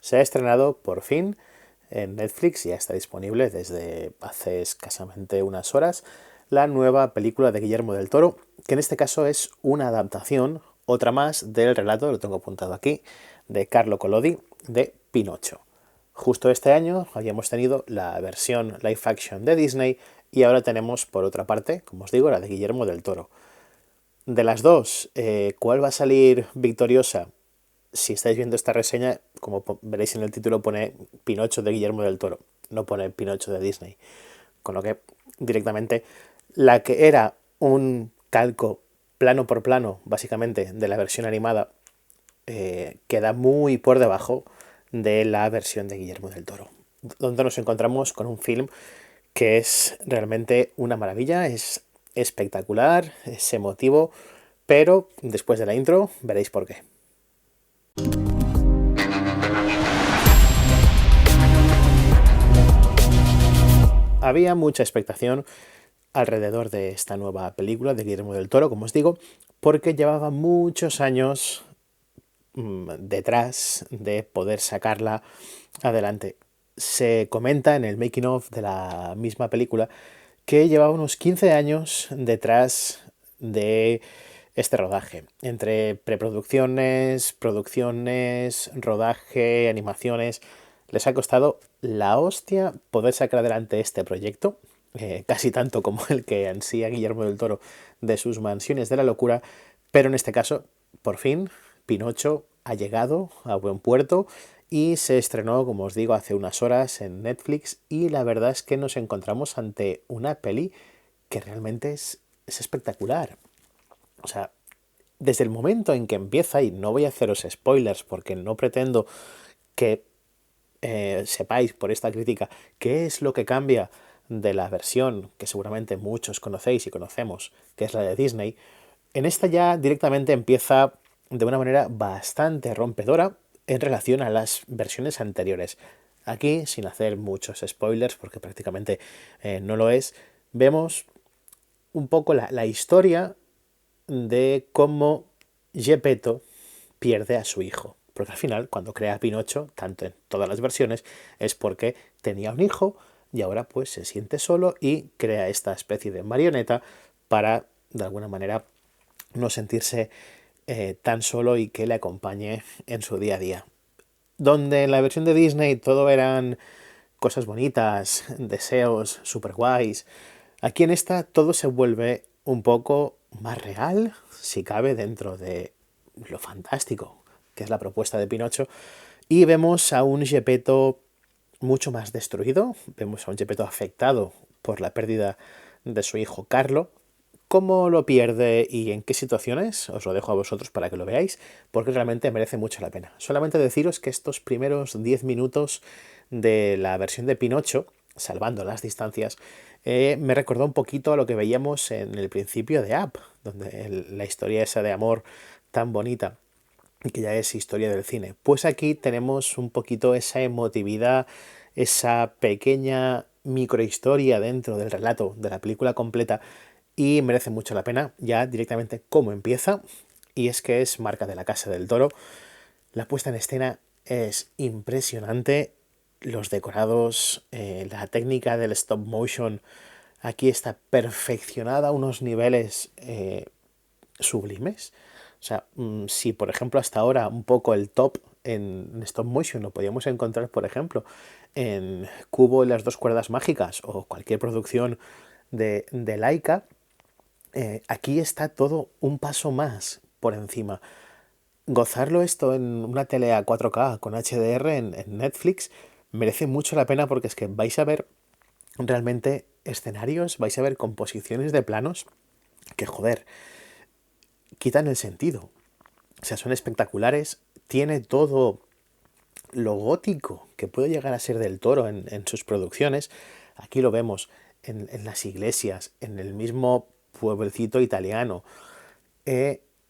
Se ha estrenado por fin en Netflix, ya está disponible desde hace escasamente unas horas, la nueva película de Guillermo del Toro, que en este caso es una adaptación, otra más, del relato, lo tengo apuntado aquí, de Carlo Collodi, de Pinocho. Justo este año habíamos tenido la versión live action de Disney y ahora tenemos, por otra parte, como os digo, la de Guillermo del Toro. De las dos, ¿cuál va a salir victoriosa? Si estáis viendo esta reseña, como veréis en el título, pone Pinocho de Guillermo del Toro, no pone Pinocho de Disney. Con lo que directamente la que era un calco plano por plano, básicamente, de la versión animada, queda muy por debajo de la versión de Guillermo del Toro. Donde nos encontramos con un film que es realmente una maravilla, es espectacular, es emotivo, pero después de la intro veréis por qué. Había mucha expectación alrededor de esta nueva película de Guillermo del Toro, como os digo, porque llevaba muchos años detrás de poder sacarla adelante. Se comenta en el making of de la misma película que llevaba unos 15 años detrás de este rodaje, entre preproducciones, producciones, rodaje, animaciones. Les ha costado la hostia poder sacar adelante este proyecto, casi tanto como el que ansía Guillermo del Toro de sus Mansiones de la Locura, pero en este caso, por fin, Pinocho ha llegado a buen puerto y se estrenó, como os digo, hace unas horas en Netflix y la verdad es que nos encontramos ante una peli que realmente es espectacular. O sea, desde el momento en que empieza, y no voy a haceros spoilers porque no pretendo que sepáis por esta crítica qué es lo que cambia de la versión que seguramente muchos conocéis y conocemos, que es la de Disney, en esta ya directamente empieza de una manera bastante rompedora en relación a las versiones anteriores. Aquí, sin hacer muchos spoilers, porque prácticamente no lo es, vemos un poco la historia de cómo Gepetto pierde a su hijo. Porque al final, cuando crea a Pinocho, tanto en todas las versiones, es porque tenía un hijo y ahora pues se siente solo y crea esta especie de marioneta para, de alguna manera, no sentirse tan solo y que le acompañe en su día a día. Donde en la versión de Disney todo eran cosas bonitas, deseos super guays, aquí en esta todo se vuelve un poco más real, si cabe, dentro de lo fantástico que es la propuesta de Pinocho, y vemos a un Gepetto mucho más destruido, vemos a un Gepetto afectado por la pérdida de su hijo Carlo. ¿Cómo lo pierde y en qué situaciones? Os lo dejo a vosotros para que lo veáis, porque realmente merece mucho la pena. Solamente deciros que estos primeros 10 minutos de la versión de Pinocho, salvando las distancias, me recordó un poquito a lo que veíamos en el principio de Up, donde la historia esa de amor tan bonita y que ya es historia del cine. Pues aquí tenemos un poquito esa emotividad, esa pequeña microhistoria dentro del relato de la película completa y merece mucho la pena ya directamente cómo empieza, y es que es marca de la Casa del Toro. La puesta en escena es impresionante, los decorados, la técnica del stop motion aquí está perfeccionada a unos niveles sublimes. O sea, si por ejemplo hasta ahora un poco el top en stop motion lo podíamos encontrar, por ejemplo, en Cubo y las dos cuerdas mágicas o cualquier producción de Laika, aquí está todo un paso más por encima. Gozarlo esto en una tele a 4K con HDR en Netflix merece mucho la pena, porque es que vais a ver realmente escenarios, vais a ver composiciones de planos que, joder, quitan el sentido. O sea, son espectaculares, tiene todo lo gótico que puede llegar a ser del Toro en sus producciones. Aquí lo vemos en las iglesias, en el mismo pueblecito italiano.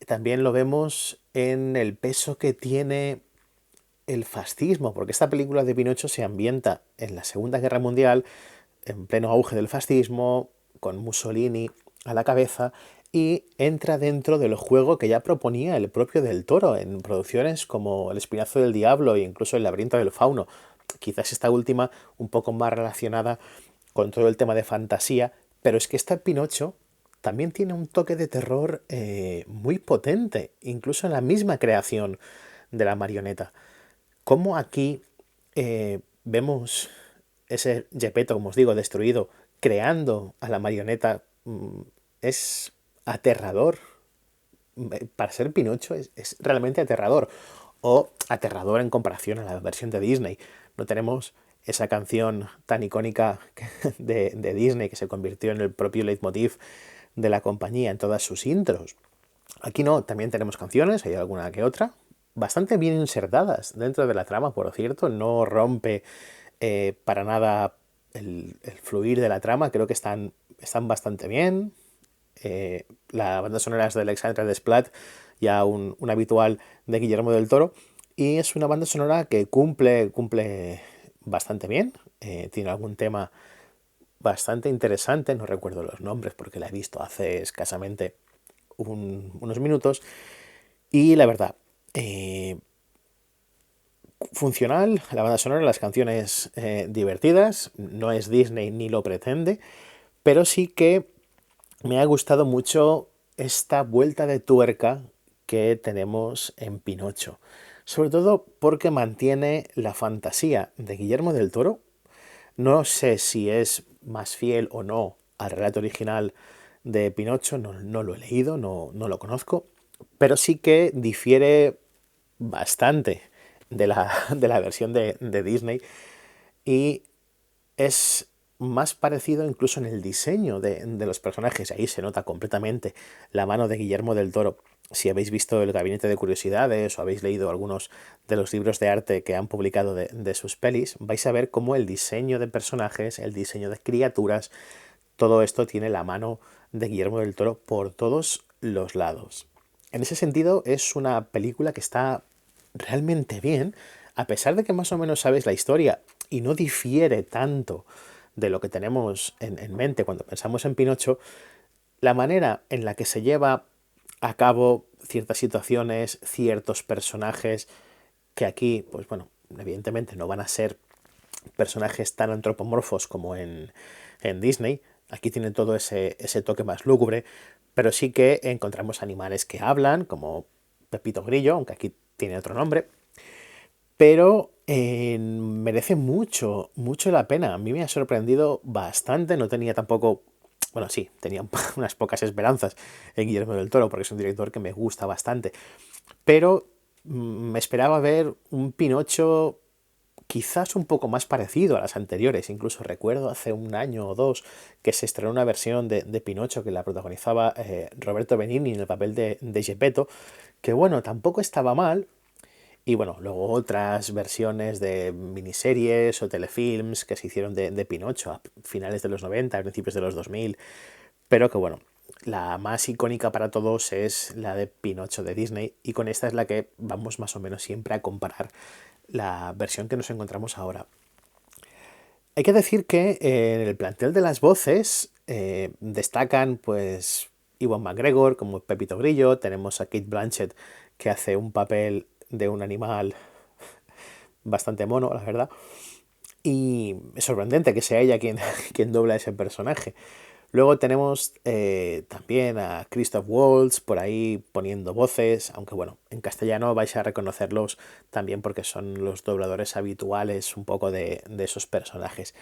También lo vemos en el peso que tiene el fascismo, porque esta película de Pinocho se ambienta en la Segunda Guerra Mundial, en pleno auge del fascismo, con Mussolini a la cabeza, y entra dentro del juego que ya proponía el propio Del Toro en producciones como El Espinazo del Diablo e incluso El Laberinto del Fauno. Quizás esta última un poco más relacionada con todo el tema de fantasía, pero es que esta Pinocho también tiene un toque de terror muy potente, incluso en la misma creación de la marioneta. Como aquí vemos ese Gepetto, como os digo, destruido, creando a la marioneta, es aterrador. Para ser Pinocho es realmente aterrador. O aterrador en comparación a la versión de Disney. No tenemos esa canción tan icónica de Disney que se convirtió en el propio leitmotiv de la compañía en todas sus intros. Aquí no, también tenemos canciones, hay alguna que otra, bastante bien insertadas dentro de la trama, por cierto, no rompe para nada el fluir de la trama, creo que están bastante bien. La banda sonora es de Alexandre Desplat, ya un habitual de Guillermo del Toro, y es una banda sonora que cumple bastante bien, tiene algún tema bastante interesante, no recuerdo los nombres porque la he visto hace escasamente unos minutos, y la verdad, funcional, la banda sonora, las canciones divertidas, no es Disney ni lo pretende, pero sí que me ha gustado mucho esta vuelta de tuerca que tenemos en Pinocho. Sobre todo porque mantiene la fantasía de Guillermo del Toro. No sé si es más fiel o no al relato original de Pinocho, no lo he leído, no lo conozco, pero sí que difiere bastante de la versión de Disney y es más parecido incluso en el diseño de los personajes. Ahí se nota completamente la mano de Guillermo del Toro. Si habéis visto El Gabinete de Curiosidades o habéis leído algunos de los libros de arte que han publicado de sus pelis, vais a ver cómo el diseño de personajes, el diseño de criaturas, todo esto tiene la mano de Guillermo del Toro por todos los lados. En ese sentido, es una película que está realmente bien, a pesar de que más o menos sabes la historia y no difiere tanto de lo que tenemos en mente cuando pensamos en Pinocho, la manera en la que se lleva a cabo ciertas situaciones, ciertos personajes, que aquí, pues bueno, evidentemente no van a ser personajes tan antropomorfos como en Disney. Aquí tienen todo ese toque más lúgubre, pero sí que encontramos animales que hablan, como Pepito Grillo, aunque aquí tiene otro nombre, pero merece mucho la pena. A mí me ha sorprendido bastante, no tenía tampoco, bueno, sí, tenía unas pocas esperanzas en Guillermo del Toro, porque es un director que me gusta bastante, pero me esperaba ver un Pinocho quizás un poco más parecido a las anteriores. Incluso recuerdo hace un año o dos que se estrenó una versión de Pinocho que la protagonizaba Roberto Benigni en el papel de Geppetto, que bueno, tampoco estaba mal. Y bueno, luego otras versiones de miniseries o telefilms que se hicieron de Pinocho a finales de los 90, a principios de los 2000, pero que bueno, la más icónica para todos es la de Pinocho de Disney y con esta es la que vamos más o menos siempre a comparar la versión que nos encontramos ahora. Hay que decir que en el plantel de las voces destacan pues Ewan McGregor como Pepito Grillo, tenemos a Kate Blanchett que hace un papel de un animal bastante mono, la verdad, y es sorprendente que sea ella quien, quien dobla ese personaje. Luego tenemos también a Christoph Waltz por ahí poniendo voces, aunque bueno, en castellano vais a reconocerlos también porque son los dobladores habituales un poco de esos personajes.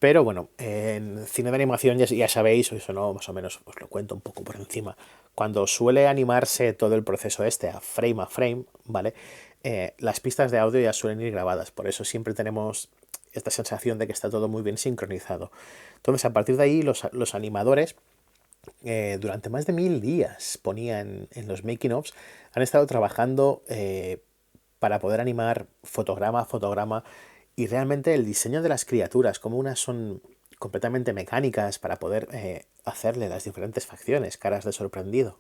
Pero bueno, en cine de animación ya sabéis, o eso no, más o menos os lo cuento un poco por encima. Cuando suele animarse todo el proceso este a frame, ¿vale? Las pistas de audio ya suelen ir grabadas, por eso siempre tenemos esta sensación de que está todo muy bien sincronizado. Entonces, a partir de ahí, los animadores, durante más de 1000 días, ponía en los making-ofs, han estado trabajando para poder animar fotograma a fotograma y realmente el diseño de las criaturas, como unas son completamente mecánicas para poder hacerle las diferentes facciones, caras de sorprendido,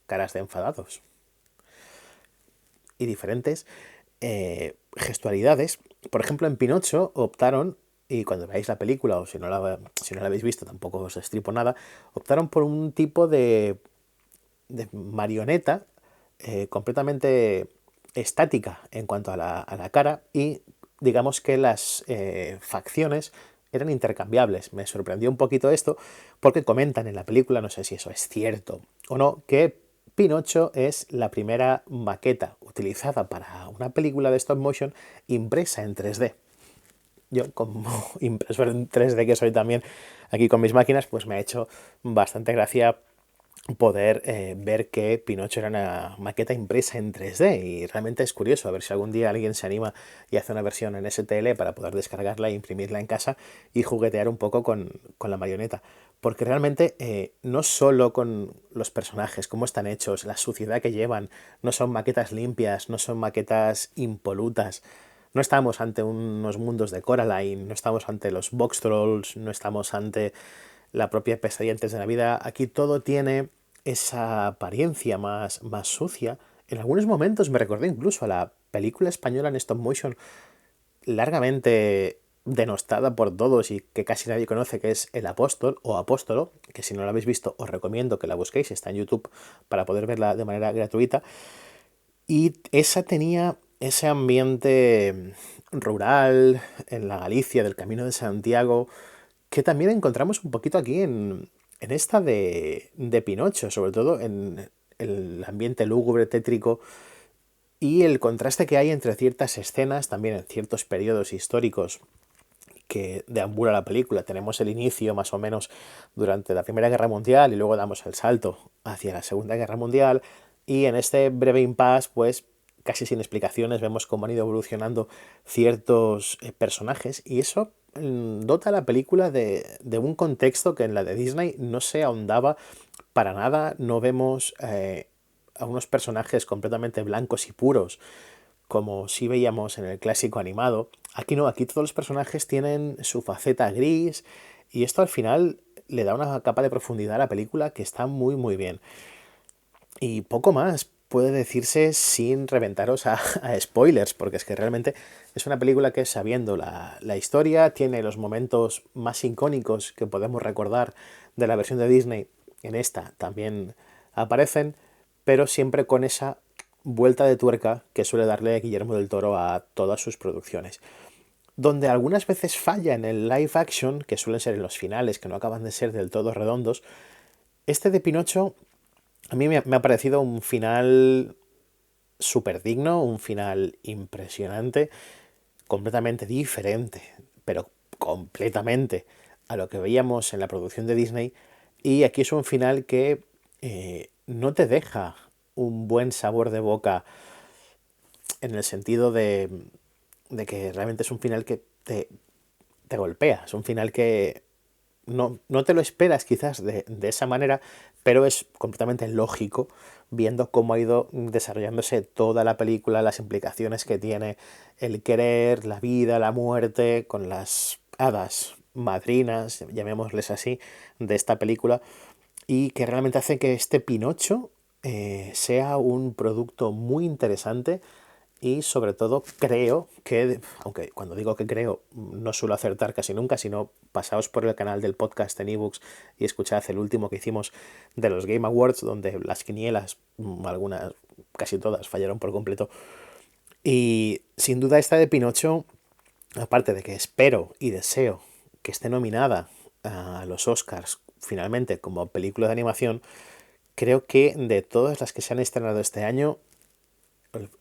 caras de enfadados y diferentes gestualidades. Por ejemplo, en Pinocho optaron y cuando veáis la película, o si no la habéis visto, tampoco os destripo nada, optaron por un tipo de marioneta completamente estática en cuanto a la cara, y digamos que las facciones eran intercambiables. Me sorprendió un poquito esto porque comentan en la película, no sé si eso es cierto o no, que Pinocho es la primera maqueta utilizada para una película de stop motion impresa en 3D. Yo, como impresor en 3D que soy también aquí con mis máquinas, pues me ha hecho bastante gracia poder ver que Pinocho era una maqueta impresa en 3D, y realmente es curioso, a ver si algún día alguien se anima y hace una versión en STL para poder descargarla e imprimirla en casa y juguetear un poco con la marioneta. Porque realmente no solo con los personajes, cómo están hechos, la suciedad que llevan, no son maquetas limpias, no son maquetas impolutas. No estamos ante unos mundos de Coraline, no estamos ante los Box Trolls, no estamos ante la propia Pesadilla antes de Navidad. Aquí todo tiene esa apariencia más sucia. En algunos momentos me recordé incluso a la película española en stop motion largamente denostada por todos y que casi nadie conoce, que es El Apóstol o Apóstolo, que si no la habéis visto os recomiendo que la busquéis, está en YouTube para poder verla de manera gratuita. Y esa tenía ese ambiente rural en la Galicia del Camino de Santiago, que también encontramos un poquito aquí en esta de Pinocho, sobre todo en el ambiente lúgubre, tétrico, y el contraste que hay entre ciertas escenas, también en ciertos periodos históricos que deambula la película. Tenemos el inicio más o menos durante la Primera Guerra Mundial y luego damos el salto hacia la Segunda Guerra Mundial, y en este breve impasse, pues casi sin explicaciones, vemos cómo han ido evolucionando ciertos personajes, y eso dota a la película de un contexto que en la de Disney no se ahondaba para nada. No vemos a unos personajes completamente blancos y puros como si veíamos en el clásico animado. Aquí no, aquí todos los personajes tienen su faceta gris, y esto al final le da una capa de profundidad a la película que está muy bien. Y poco más puede decirse sin reventaros a spoilers, porque es que realmente es una película que, sabiendo la historia, tiene los momentos más icónicos que podemos recordar de la versión de Disney. En esta también aparecen, pero siempre con esa vuelta de tuerca que suele darle Guillermo del Toro a todas sus producciones. Donde algunas veces falla en el live action, que suelen ser en los finales, que no acaban de ser del todo redondos, este de Pinocho a mí me ha parecido un final súper digno, un final impresionante, completamente diferente, pero completamente a lo que veíamos en la producción de Disney. Y aquí es un final que no te deja un buen sabor de boca, en el sentido de que realmente es un final que te golpea, es un final que no te lo esperas quizás de esa manera, pero es completamente lógico viendo cómo ha ido desarrollándose toda la película, las implicaciones que tiene el querer, la vida, la muerte, con las hadas madrinas, llamémosles así, de esta película, y que realmente hace que este Pinocho sea un producto muy interesante. Y sobre todo creo que, aunque cuando digo que creo no suelo acertar casi nunca, sino pasaos por el canal del podcast en ebooks y escuchad el último que hicimos de los Game Awards, donde las quinielas, algunas, casi todas, fallaron por completo. Y sin duda esta de Pinocho, aparte de que espero y deseo que esté nominada a los Oscars finalmente como película de animación, creo que de todas las que se han estrenado este año,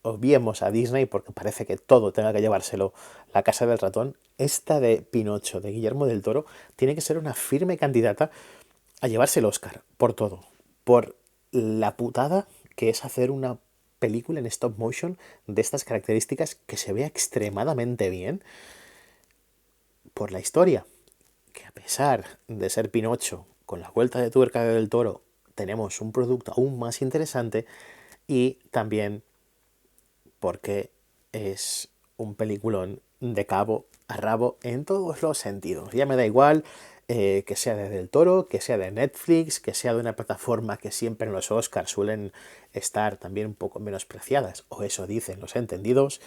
obviemos a Disney porque parece que todo tenga que llevárselo la Casa del Ratón, esta de Pinocho de Guillermo del Toro tiene que ser una firme candidata a llevarse el Oscar por todo, por la putada que es hacer una película en stop motion de estas características que se vea extremadamente bien, por la historia, que a pesar de ser Pinocho, con la vuelta de tuerca del Toro, tenemos un producto aún más interesante, y también porque es un peliculón de cabo a rabo en todos los sentidos. Ya me da igual que sea de Del Toro, que sea de Netflix, que sea de una plataforma que siempre en los Oscars suelen estar también un poco menospreciadas, o eso dicen los entendidos,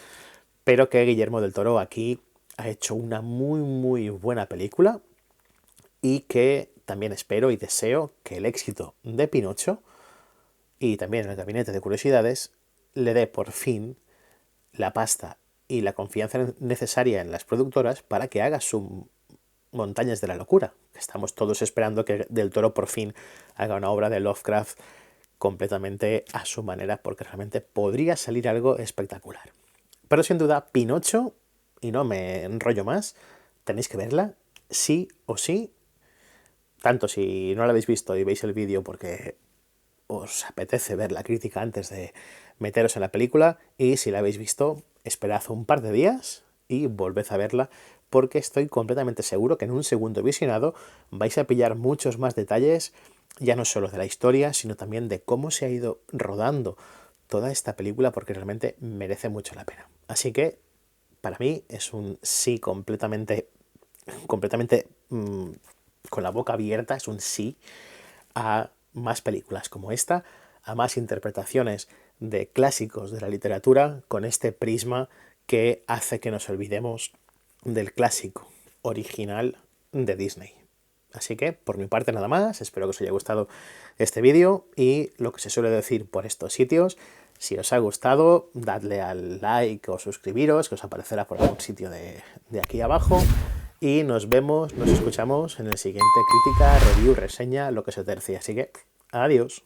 pero que Guillermo del Toro aquí ha hecho una muy muy buena película y que también espero y deseo que el éxito de Pinocho y también el Gabinete de Curiosidades le dé por fin la pasta y la confianza necesaria en las productoras para que haga su Montañas de la Locura. Estamos todos esperando que Del Toro por fin haga una obra de Lovecraft completamente a su manera, porque realmente podría salir algo espectacular. Pero sin duda, Pinocho, y no me enrollo más, tenéis que verla sí o sí, tanto si no la habéis visto y veis el vídeo porque os apetece ver la crítica antes de meteros en la película, y si la habéis visto, esperad un par de días y volved a verla, porque estoy completamente seguro que en un segundo visionado vais a pillar muchos más detalles, ya no solo de la historia, sino también de cómo se ha ido rodando toda esta película, porque realmente merece mucho la pena. Así que para mí es un sí completamente con la boca abierta, es un sí a más películas como esta, a más interpretaciones de clásicos de la literatura con este prisma que hace que nos olvidemos del clásico original de Disney. Así que, por mi parte nada más, espero que os haya gustado este vídeo y lo que se suele decir por estos sitios, si os ha gustado, dadle al like o suscribiros, que os aparecerá por algún sitio de aquí abajo. Y nos vemos, nos escuchamos en el siguiente crítica, review, reseña, lo que se tercie. Así que, adiós.